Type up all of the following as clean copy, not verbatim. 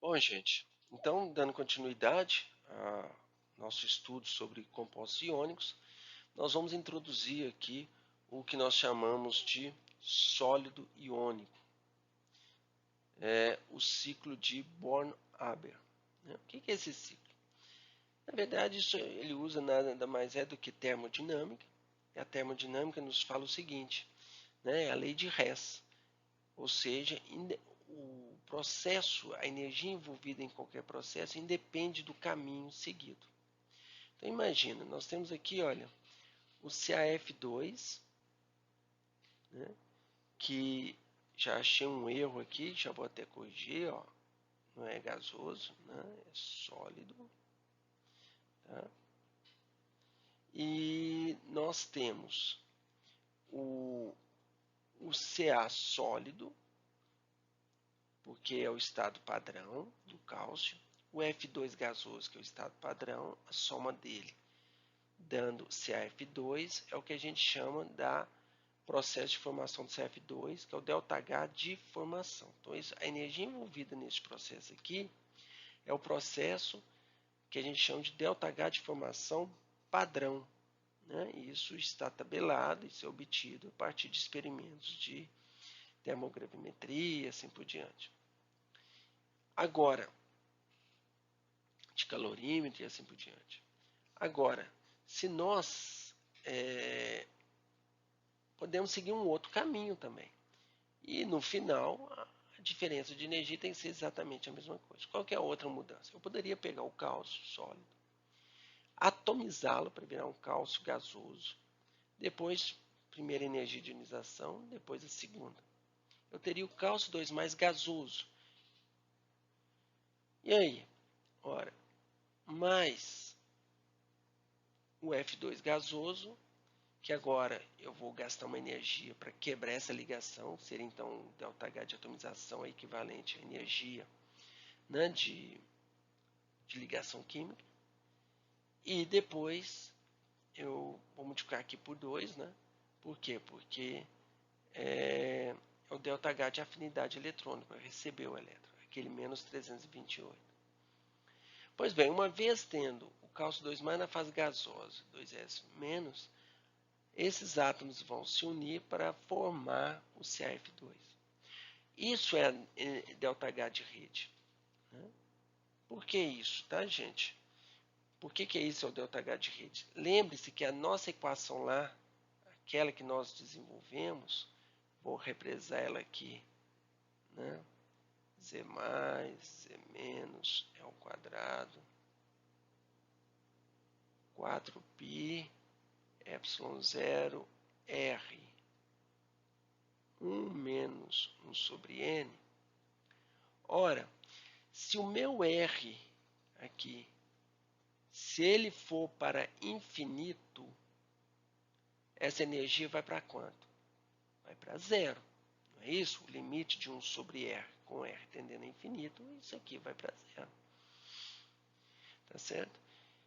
Bom, gente, então, dando continuidade ao nosso estudo sobre compostos iônicos, nós vamos introduzir aqui o que nós chamamos de sólido iônico, o ciclo de Born-Haber. O que é esse ciclo? Na verdade, ele usa nada mais do que termodinâmica, e a termodinâmica nos fala o seguinte, é a lei de Hess, ou seja, o processo, a energia envolvida em qualquer processo independe do caminho seguido. Então imagina, nós temos aqui, olha, o CaF2, que já achei um erro aqui, já vou até corrigir, ó, não é gasoso, é sólido. Tá? E nós temos o Ca sólido, porque é o estado padrão do cálcio, o F2 gasoso, que é o estado padrão, a soma dele dando CaF2 é o que a gente chama da processo de formação do CaF2, que é o ΔH de formação. Então, a energia envolvida nesse processo aqui é o processo que a gente chama de ΔH de formação padrão. E isso está tabelado, isso é obtido a partir de experimentos de termogravimetria, assim por diante. Agora, de calorímetro e assim por diante. Agora, se nós podemos seguir um outro caminho também. E no final, a diferença de energia tem que ser exatamente a mesma coisa. Qual que é a outra mudança? Eu poderia pegar o cálcio sólido, atomizá-lo para virar um cálcio gasoso, depois, primeira energia de ionização, depois a segunda. Eu teria o cálcio 2 mais gasoso. E aí? Ora, mais o F2 gasoso, que agora eu vou gastar uma energia para quebrar essa ligação, seria então ΔH de atomização equivalente à energia de ligação química. E depois eu vou multiplicar aqui por 2, Por quê? Porque é o ΔH de afinidade eletrônica, receber o elétron, aquele menos 328. Pois bem, uma vez tendo o cálcio 2 mais na fase gasosa, 2S menos, esses átomos vão se unir para formar o CaF2. Isso é ΔH de rede. Por que isso, tá, gente? Por que isso é o ΔH de rede? Lembre-se que a nossa equação lá, aquela que nós desenvolvemos, vou represar ela aqui, Z mais, Z menos, é ao quadrado, 4π, ε0, R, 1 menos 1 sobre N. Ora, se o meu R aqui, se ele for para infinito, essa energia vai para quanto? Vai para zero. Não é isso? O limite de 1 sobre R com R tendendo a infinito, isso aqui vai para zero. Tá certo?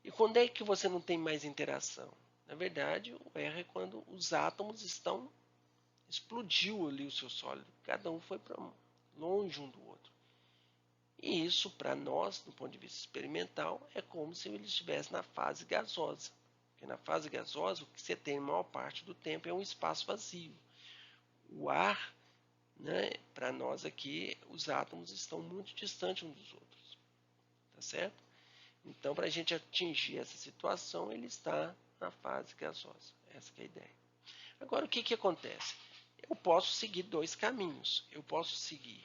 E quando é que você não tem mais interação? Na verdade, o R é quando os átomos estão... explodiu ali o seu sólido. Cada um foi para longe um do outro. E isso, para nós, do ponto de vista experimental, é como se ele estivesse na fase gasosa. Porque na fase gasosa, o que você tem a maior parte do tempo é um espaço vazio. O ar, para nós aqui, os átomos estão muito distantes uns dos outros. Tá certo? Então, para a gente atingir essa situação, ele está na fase gasosa. Essa é a ideia. Agora, o que acontece? Eu posso seguir dois caminhos. Eu posso seguir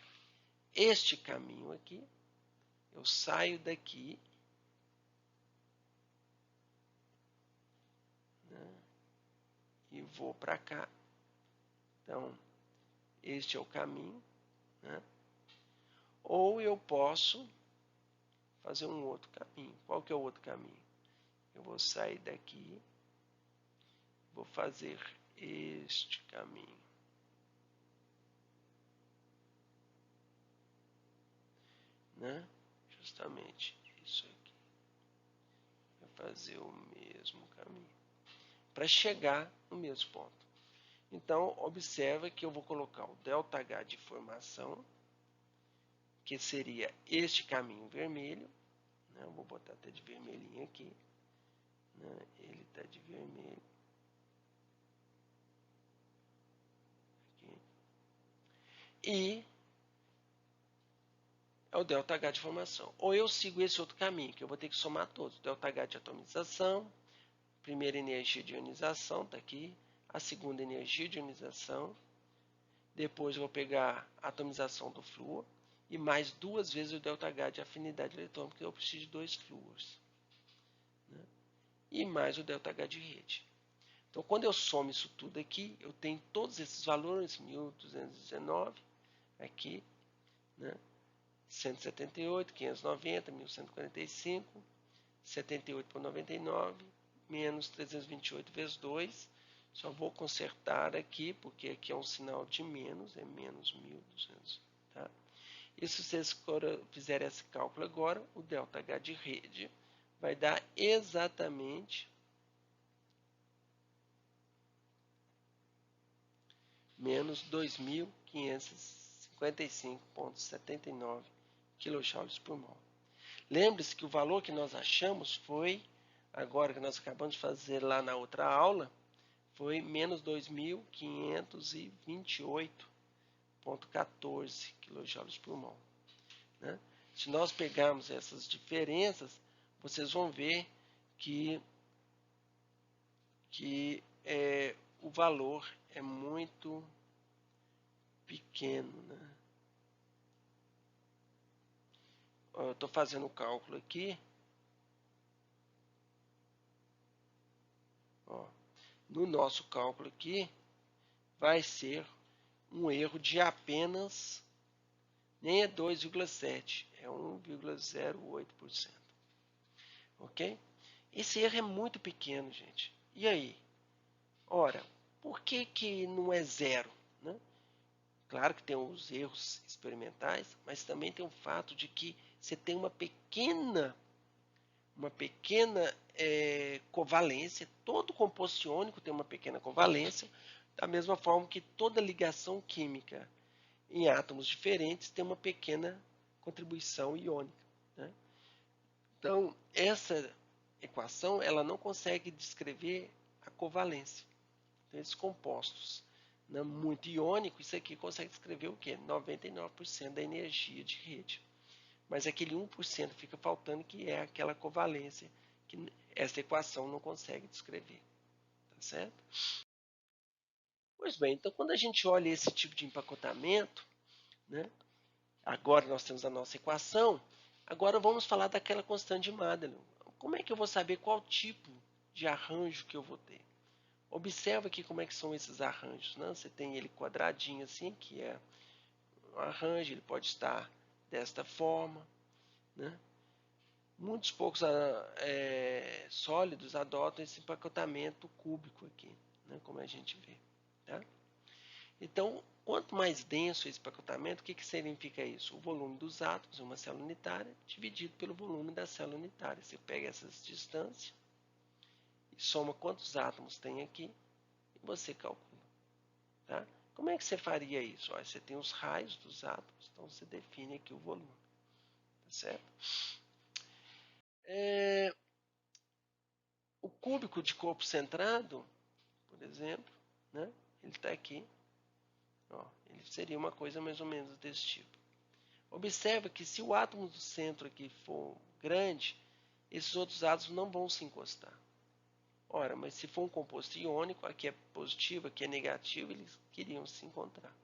este caminho aqui. Eu saio daqui, e vou para cá. Então, este é o caminho. Ou eu posso fazer um outro caminho. Qual que é o outro caminho? Eu vou sair daqui, vou fazer este caminho. Justamente isso aqui. Vou fazer o mesmo caminho para chegar no mesmo ponto. Então, observa que eu vou colocar o ΔH de formação, que seria este caminho vermelho, né? Eu vou botar até de vermelhinho aqui, né? Ele está de vermelho. Aqui. E é o ΔH de formação. Ou eu sigo esse outro caminho, que eu vou ter que somar todos. ΔH de atomização, primeira energia de ionização, está aqui. A segunda energia de ionização. Depois eu vou pegar a atomização do flúor. E mais 2 vezes o ΔH de afinidade eletrônica, porque eu preciso de 2 flúores. Né? E mais o ΔH de rede. Então, quando eu somo isso tudo aqui, eu tenho todos esses valores, 1.219 aqui, né? 178, 590, 1.145, 78 por 99, menos 328 vezes 2. Só vou consertar aqui, porque aqui é um sinal de menos, é menos 1.200. Tá? E se vocês fizerem esse cálculo agora, o ΔH de rede vai dar exatamente menos 2.555,79 kJ por mol. Lembre-se que o valor que nós achamos foi, agora que nós acabamos de fazer lá na outra aula, foi menos 2.528,14 kJ por mol. Né? Se nós pegarmos essas diferenças, vocês vão ver que o valor é muito pequeno. Né? Eu estou fazendo o cálculo aqui. Ó, no nosso cálculo aqui, vai ser um erro de apenas, nem é 2,7, é 1,08%. Ok? Esse erro é muito pequeno, gente. E aí? Ora, por que não é zero? Né? Claro que tem os erros experimentais, mas também tem o fato de que você tem uma pequena covalência. Todo composto iônico tem uma pequena covalência, da mesma forma que toda ligação química em átomos diferentes tem uma pequena contribuição iônica. Né? Então, essa equação ela não consegue descrever a covalência. Então, esses compostos muito iônicos, isso aqui consegue descrever o quê? 99% da energia de rede. Mas aquele 1% fica faltando, que é aquela covalência que essa equação não consegue descrever. Tá certo? Pois bem, então quando a gente olha esse tipo de empacotamento, né, agora nós temos a nossa equação, agora vamos falar daquela constante de Madelung. Como é que eu vou saber qual tipo de arranjo que eu vou ter? Observa aqui como é que são esses arranjos. Né? Você tem ele quadradinho assim, que é um arranjo, ele pode estar desta forma. Né? Muitos poucos sólidos adotam esse empacotamento cúbico aqui, né? Como a gente vê. Tá? Então, quanto mais denso esse empacotamento, o que significa isso? O volume dos átomos em uma célula unitária dividido pelo volume da célula unitária. Você pega essas distâncias e soma quantos átomos tem aqui e você calcula. Tá? Como é que você faria isso? Olha, você tem os raios dos átomos, então você define aqui o volume. Tá certo? O cúbico de corpo centrado, por exemplo, né? Ele está aqui. Ó, ele seria uma coisa mais ou menos desse tipo. Observa que se o átomo do centro aqui for grande, esses outros átomos não vão se encostar. Ora, mas se for um composto iônico, aqui é positivo, aqui é negativo, eles queriam se encontrar.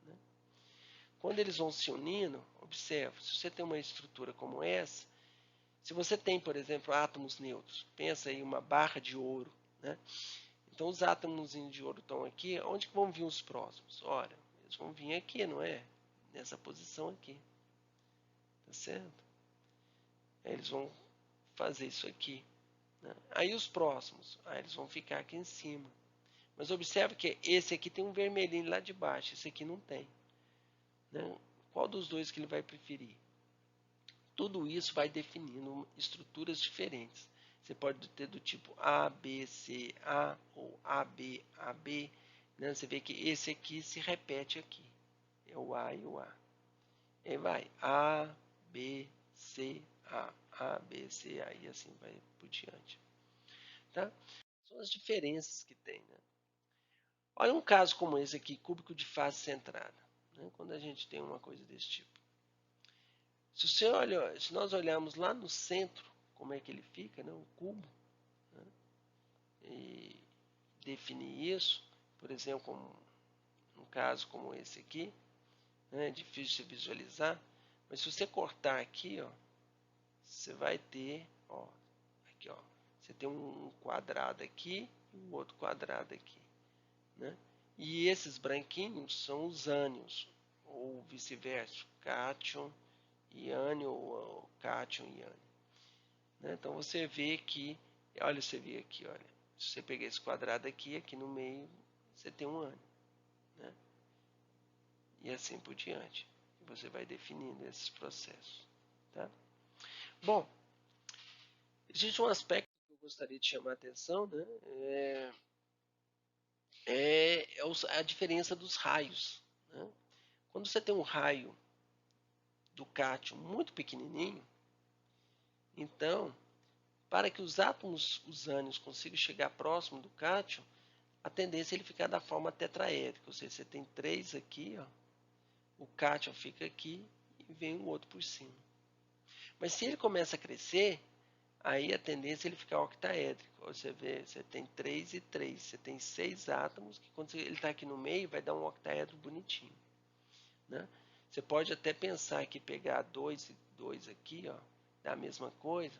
Né? Quando eles vão se unindo, observa, se você tem uma estrutura como essa, se você tem, por exemplo, átomos neutros, pensa aí uma barra de ouro, né? Então os átomos de ouro estão aqui, onde que vão vir os próximos? Ora, eles vão vir aqui, não é? Nessa posição aqui. Tá certo? Eles vão fazer isso aqui. Né? Aí os próximos, eles vão ficar aqui em cima. Mas observe que esse aqui tem um vermelhinho lá de baixo, esse aqui não tem. Né? Qual dos dois que ele vai preferir? Tudo isso vai definindo estruturas diferentes. Você pode ter do tipo A, B, C, A ou AB, AB. Né? Você vê que esse aqui se repete aqui. É o A e o A. E aí vai A, B, C, A, B, C, A, e assim vai por diante. Tá? São as diferenças que tem. Né? Olha um caso como esse aqui, cúbico de face centrada. Né? Quando a gente tem uma coisa desse tipo. Se nós olharmos lá no centro, como é que ele fica, né? O cubo, né? E definir isso, por exemplo, como um caso como esse aqui, né? É difícil de visualizar, mas se você cortar aqui, ó, você vai ter, ó, aqui, ó, você tem um quadrado aqui e um outro quadrado aqui, né? E esses branquinhos são os ânions, ou vice-versa, cátion e ânion, ou cátion e ânion. Né? Então você vê que, olha, você vê aqui, olha, se você pegar esse quadrado aqui, aqui no meio, você tem um ânion, né? E assim por diante. E você vai definindo esses processos, tá? Bom, existe um aspecto que eu gostaria de chamar a atenção, né? A diferença dos raios. Né? Quando você tem um raio do cátion muito pequenininho, então, para que os átomos, os ânions, consigam chegar próximo do cátion, a tendência é ele ficar da forma tetraédrica, ou seja, você tem 3 aqui, ó, o cátion fica aqui e vem um outro por cima. Mas se ele começa a crescer, aí a tendência é ele ficar octaédrico. Você vê, você tem 3 e 3, você tem 6 átomos, que quando ele está aqui no meio, vai dar um octaedro bonitinho. Né? Você pode até pensar que pegar 2 e 2 aqui, ó, da mesma coisa,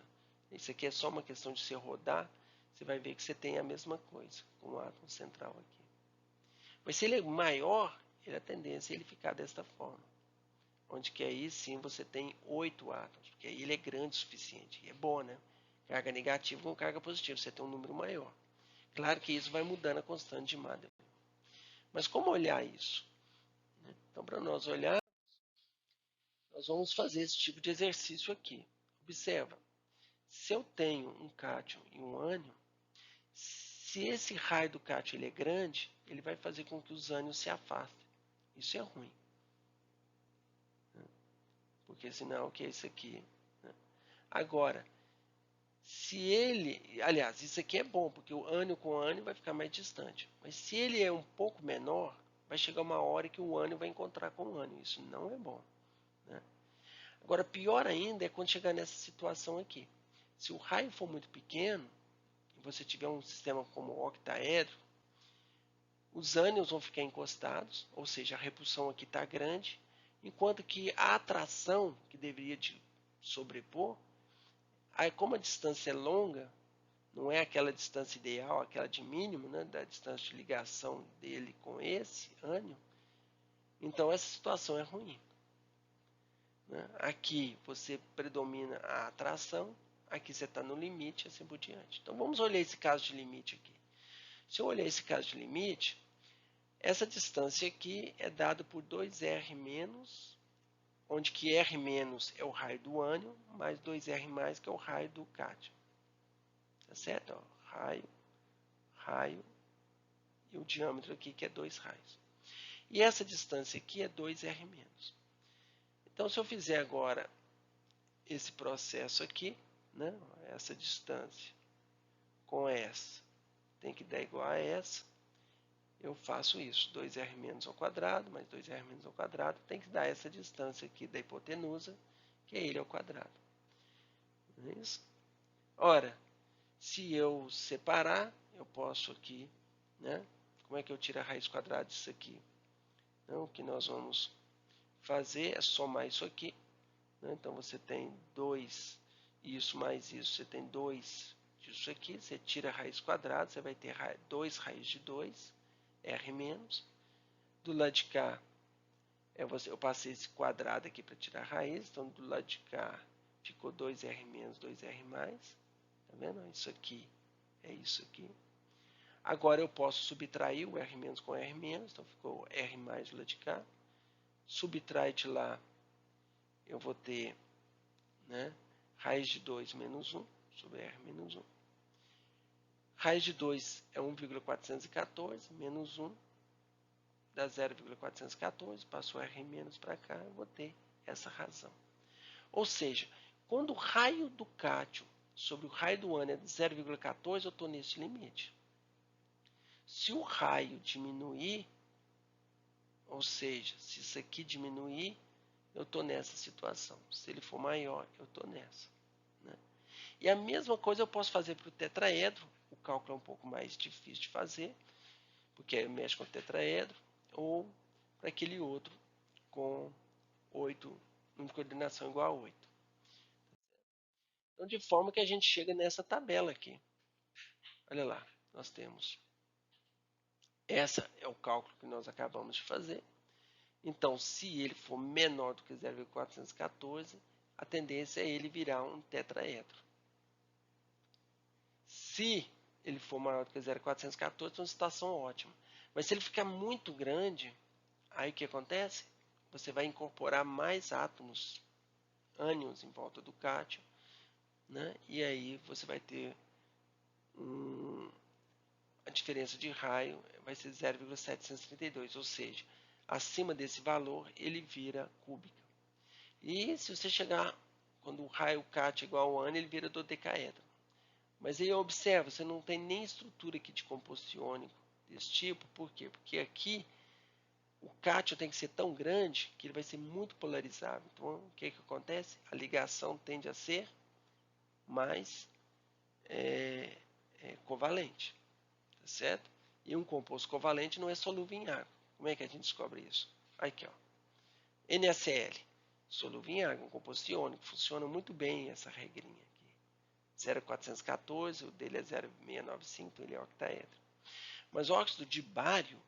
isso aqui é só uma questão de você rodar, você vai ver que você tem a mesma coisa, com o átomo central aqui. Mas se ele é maior, a tendência é ele ficar desta forma. Onde que aí sim você tem 8 átomos, porque aí ele é grande o suficiente. E é bom, né? Carga negativa com carga positiva, você tem um número maior. Claro que isso vai mudando a constante de Madden. Mas como olhar isso? Então, para nós olhar, nós vamos fazer esse tipo de exercício aqui. Observa, se eu tenho um cátion e um ânion, se esse raio do cátion ele é grande, ele vai fazer com que os ânions se afastem. Isso é ruim. Porque senão, o que é isso aqui? Agora, se ele, aliás, isso aqui é bom, porque o ânion com o ânion vai ficar mais distante. Mas se ele é um pouco menor, vai chegar uma hora que o ânion vai encontrar com o ânion. Isso não é bom. Né? Agora, pior ainda é quando chegar nessa situação aqui. Se o raio for muito pequeno, e você tiver um sistema como o octaedro, os ânions vão ficar encostados, ou seja, a repulsão aqui está grande, enquanto que a atração, que deveria de sobrepor, aí como a distância é longa, não é aquela distância ideal, aquela de mínimo, né, da distância de ligação dele com esse ânion, então essa situação é ruim. Né? Aqui você predomina a atração, aqui você está no limite, assim por diante. Então vamos olhar esse caso de limite aqui. Se eu olhar esse caso de limite, essa distância aqui é dada por 2R menos, onde que R menos é o raio do ânion, mais 2R mais, que é o raio do cátion. Tá certo? Ó, raio, raio, e o diâmetro aqui que é 2 raios. E essa distância aqui é 2R menos. Então, se eu fizer agora esse processo aqui, né, essa distância com essa tem que dar igual a essa, eu faço isso, 2R menos ao quadrado, mais 2R menos ao quadrado, tem que dar essa distância aqui da hipotenusa, que é ele ao quadrado. Não é isso? Ora, se eu separar, eu posso aqui, né? Como é que eu tiro a raiz quadrada disso aqui? Então, o que nós vamos fazer é somar isso aqui. Né? Então, você tem 2, isso mais isso, você tem 2 disso aqui. Você tira a raiz quadrada, você vai ter 2 raiz de 2, R menos. Do lado de cá, eu passei esse quadrado aqui para tirar a raiz. Então, do lado de cá, ficou 2R menos, 2R mais. Tá vendo? Isso aqui é isso aqui. Agora eu posso subtrair o R menos com R menos, então ficou R mais do lado de cá. Subtrai de lá, eu vou ter, né, raiz de 2 menos 1 sobre R menos 1. Raiz de 2 é 1,414, menos 1 dá 0,414, passou R menos para cá, eu vou ter essa razão. Ou seja, quando o raio do cátio sobre o raio do ânion é de 0,14, eu estou nesse limite. Se o raio diminuir, ou seja, se isso aqui diminuir, eu estou nessa situação. Se ele for maior, eu estou nessa. Né? E a mesma coisa eu posso fazer para o tetraedro. O cálculo é um pouco mais difícil de fazer, porque mexe com o tetraedro, ou para aquele outro com 8, número de coordenação igual a 8. Então, de forma que a gente chega nessa tabela aqui. Olha lá, nós temos. Essa é o cálculo que nós acabamos de fazer. Então, se ele for menor do que 0,414, a tendência é ele virar um tetraedro. Se ele for maior do que 0,414, é uma situação ótima. Mas se ele ficar muito grande, aí o que acontece? Você vai incorporar mais átomos, ânions em volta do cátio, né? E aí você vai ter a diferença de raio vai ser 0,732, ou seja, acima desse valor ele vira cúbica. E se você chegar, quando o raio cátio é igual ao ânion, ele vira dodecaedro. Mas aí observa, você não tem nem estrutura aqui de composto iônico desse tipo. Por quê? Porque aqui o cátio tem que ser tão grande que ele vai ser muito polarizável. Então, o que acontece? A ligação tende a ser mais covalente, tá certo? E um composto covalente não é solúvel em água. Como é que a gente descobre isso? Aqui, ó. NaCl, solúvel em água, um composto iônico, funciona muito bem essa regrinha aqui. 0,414, o dele é 0,695, então ele é octaedro. Mas o óxido de bário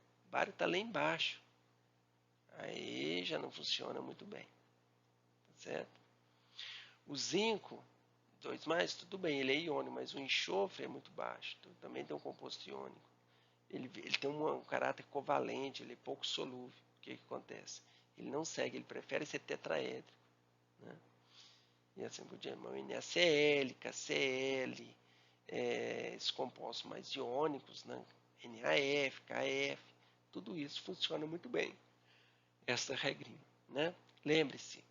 está lá embaixo. Aí já não funciona muito bem. Tá certo? O zinco, 2+, tudo bem, ele é iônico, mas o enxofre é muito baixo. Então, também tem um composto iônico. Ele tem um caráter covalente, ele é pouco solúvel. O que acontece? Ele não segue, ele prefere ser tetraédrico. Né? E assim por diante, o NaCl, KCl, esses compostos mais iônicos, né? NaF, KF, tudo isso funciona muito bem, essa regrinha. Né? Lembre-se,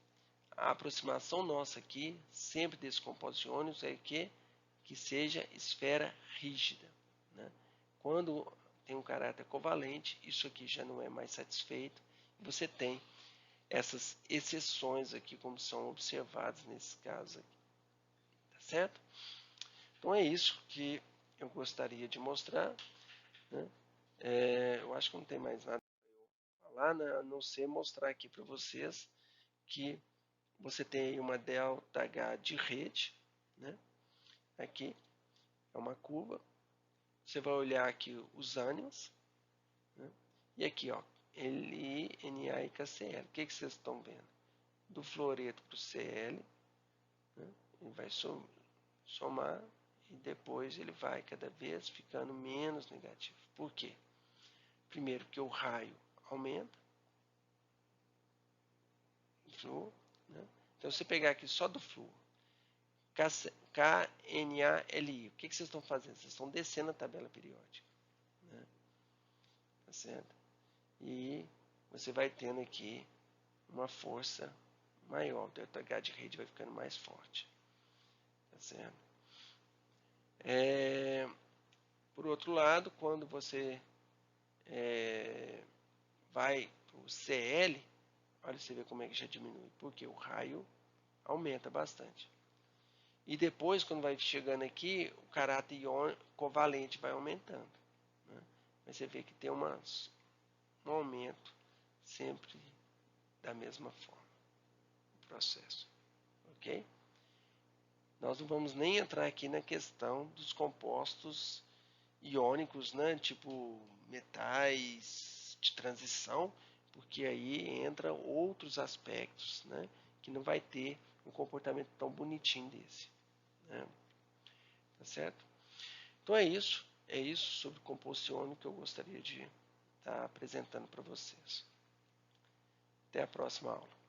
a aproximação nossa aqui, sempre desses compostos iônicos, é que seja esfera rígida. Né? Quando tem um caráter covalente, isso aqui já não é mais satisfeito, e você tem essas exceções aqui, como são observadas nesse caso aqui. Tá certo? Então é isso que eu gostaria de mostrar. Né? Eu acho que não tem mais nada para falar, né? A não ser mostrar aqui para vocês que você tem uma ΔH de rede, né? Aqui é uma curva. Você vai olhar aqui os ânions, né? E aqui, ó, Li, Na e KCl. O que vocês estão vendo? Do fluoreto para o Cl, né? Ele vai somar e depois ele vai cada vez ficando menos negativo. Por quê? Primeiro, que o raio aumenta, o flúor, né? Então, se você pegar aqui só do flúor, KNaLi, o que vocês estão fazendo? Vocês estão descendo a tabela periódica. Né? Tá certo? E você vai tendo aqui uma força maior, o ΔH de rede vai ficando mais forte. Tá certo? Por outro lado, quando você vai para o Cl, olha você vê como é que já diminui, porque o raio aumenta bastante. E depois, quando vai chegando aqui, o caráter covalente vai aumentando. Né? Mas você vê que tem um aumento sempre da mesma forma, o processo. Ok? Nós não vamos nem entrar aqui na questão dos compostos iônicos, né? Tipo metais de transição, porque aí entra outros aspectos, né? Que não vai ter um comportamento tão bonitinho desse. Né? Tá certo? Então é isso sobre composto iônico que eu gostaria de estar apresentando para vocês. Até a próxima aula.